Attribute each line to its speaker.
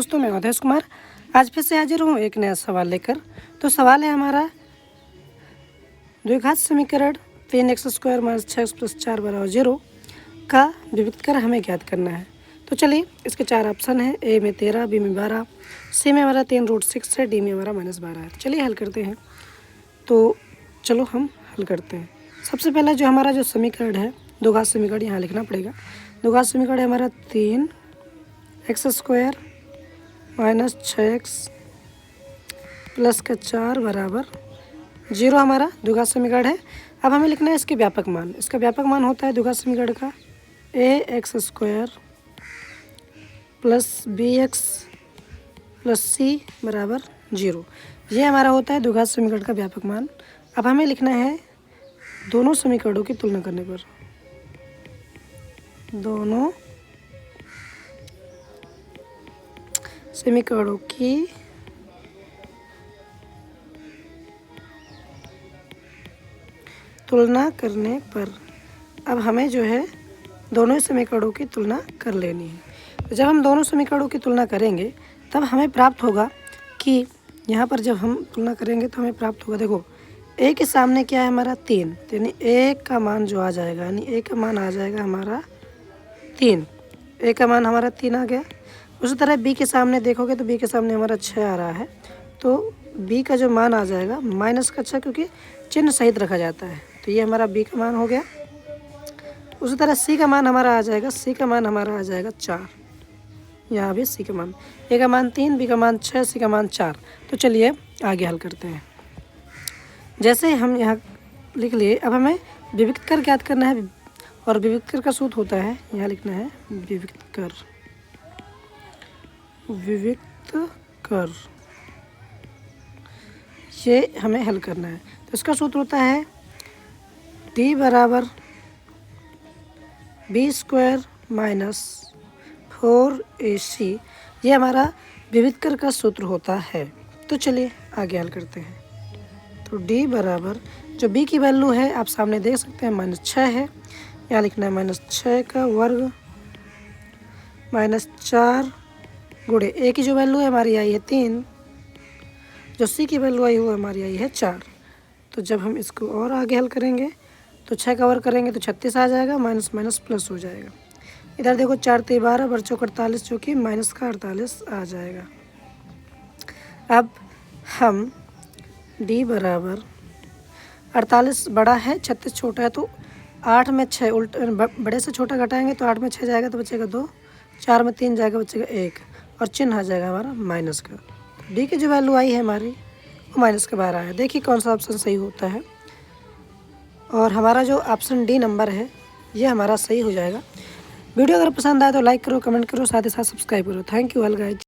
Speaker 1: दोस्तों मैं अवधेश कुमार आज फिर से हाजिर हूँ एक नया सवाल लेकर। तो सवाल है हमारा द्विघात समीकरण 3x² - 6x + 4 = 0 का विविक्त कर हमें ज्ञात करना है। तो चलिए इसके चार ऑप्शन हैं। ए में 13, बी में 12, सी में हमारा 3√6 है, डी में हमारा -12 है। चलिए हल करते हैं। तो चलो हम हल करते हैं। सबसे पहला जो हमारा जो समीकरण है द्विघात समीकरण यहाँ लिखना पड़ेगा। द्विघात समीकरण है हमारा 3x² - 6x + 4 = 0 हमारा द्विघात समीकरण है। अब हमें लिखना है इसके व्यापक मान। इसका व्यापक मान होता है द्विघात समीकरण का ax² + bx + c = 0। ये हमारा होता है द्विघात समीकरण का व्यापक मान। अब हमें लिखना है दोनों समीकरणों की तुलना करने पर, दोनों समीकरणों की तुलना करने पर अब हमें जो है दोनों समीकरणों की तुलना कर लेनी है। तो जब हम दोनों समीकरणों की तुलना करेंगे तब हमें प्राप्त होगा कि यहाँ पर जब हम तुलना करेंगे तो हमें प्राप्त होगा, देखो ए के सामने क्या है हमारा 3, यानी ए का मान जो आ जाएगा, यानी ए का मान आ जाएगा हमारा 3। ए का मान हमारा 3 आ गया। उसी तरह बी के सामने देखोगे तो बी के सामने हमारा 6 आ रहा है, तो बी का जो मान आ जाएगा माइनस का 6, क्योंकि चिन्ह सहित रखा जाता है। तो ये हमारा बी का मान हो गया। उसी तरह सी का मान हमारा आ जाएगा, सी का मान हमारा आ जाएगा 4। यहाँ भी सी का मान, ए का मान 3, बी का मान 6, सी का मान 4। तो चलिए आगे हल करते हैं। जैसे हम यहाँ लिख लिए, अब हमें विविक्त कर ज्ञात करना है और विविक्त कर का सूत्र होता है, यहाँ लिखना है विविक्त कर। विविक्त कर ये हमें हल करना है। तो इसका सूत्र होता है d = b² - 4ac। ये हमारा विविक्त कर का सूत्र होता है। तो चलिए आगे हल करते हैं। तो d बराबर जो b की वैल्यू है आप सामने देख सकते हैं -6 है, यहाँ लिखना है -6 का वर्ग -4 गुणे a की जो वैल्यू है हमारी आई है 3, जो c की वैल्यू आई वो हमारी आई है 4। तो जब हम इसको और आगे हल करेंगे तो 6 का वर्ग करेंगे तो 36 आ जाएगा, माइनस माइनस प्लस हो जाएगा। इधर देखो 4 × 12 = 48, जो कि माइनस का 48 आ जाएगा। अब हम d बराबर 48 बड़ा है, 36 छोटा है, तो 8 में 6 उल्ट बड़े से छोटा घटाएंगे तो 8 में 6 जाएगा तो बचेगा 2, 4 में 3 जाएगा बचेगा 1, और चिन्ह आ जाएगा हमारा माइनस का। डी की जो वैल्यू आई है हमारी वो -12 है। देखिए कौन सा ऑप्शन सही होता है, और हमारा जो ऑप्शन डी नंबर है ये हमारा सही हो जाएगा। वीडियो अगर पसंद आए तो लाइक करो, कमेंट करो, साथ ही साथ सब्सक्राइब करो। Thank you all guys.